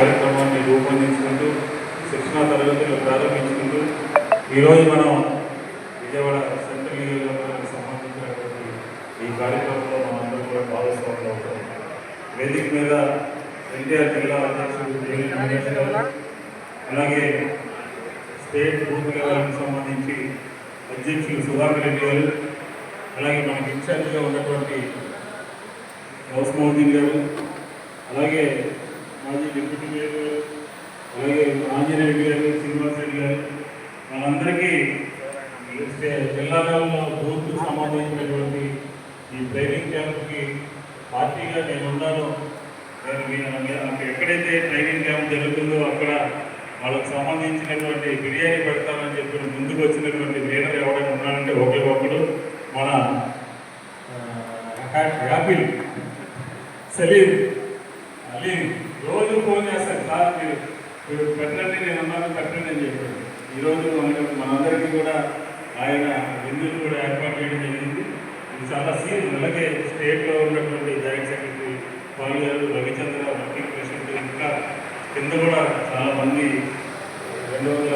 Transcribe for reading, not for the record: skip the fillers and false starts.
కార్యక్రమాన్ని రూపొందించుకుంటూ శిక్షణా తరగతులు ప్రారంభించుకుంటూ ఈరోజు మనం విజయవాడ సెంట్రల్ నియోజకవర్గానికి సంబంధించినటువంటి ఈ కార్యక్రమంలో మనందరూ కూడా భాగస్వాములు అవుతాం. వేదిక మీద ఎన్టీఆర్ జిల్లా అధ్యక్షుడు జేవీ మహేష్ గారు, అలాగే స్టేట్ బూత్ లెవెల్కి సంబంధించి అధ్యక్షులు సుధాకర్ రెడ్డి గారు, అలాగే మనకి ఇన్ఛార్జ్గా ఉన్నటువంటి గౌస్మౌద్దీన్ గారు, అలాగే మాజీ డిప్యూటీ మేయర్ గారు, అలాగే ఆంజనేయుడు గారు, శ్రీనివాస్ రెడ్డి గారు, మనందరికీ జిల్లా లెవెల్లో బూత్కు సంబంధించినటువంటి ఈ ట్రైనింగ్ క్యాంప్కి పార్టీగా నేను ఉన్నాను. నాకు ఎక్కడైతే ట్రైనింగ్ క్యాంప్ జరుగుతుందో అక్కడ వాళ్ళకు సంబంధించినటువంటి బిర్యానీ పెడతానని చెప్పి ముందుకు వచ్చినటువంటి లీడర్ ఎవరైనా ఉన్నారంటే ఒకే ఒకడు మన యాపిల్ సలీం అలీ. రోజు ఫోన్ చేస్తాను, సార్ మీరు పెట్టండి, నేను అన్నాను పెట్టండి అని చెప్పాడు. ఈరోజు మనందరికీ కూడా ఆయన విందులు కూడా ఏర్పాటు చేయడం జరిగింది. ఇది చాలా సీరియస్. అలాగే స్టేట్లో ఉన్నటువంటి జాయింట్ సెక్రటరీ పాల్ గారు, రవిచంద్ర, వర్కింగ్ ప్రెసిడెంట్, ఇంకా కింద కూడా చాలామంది 200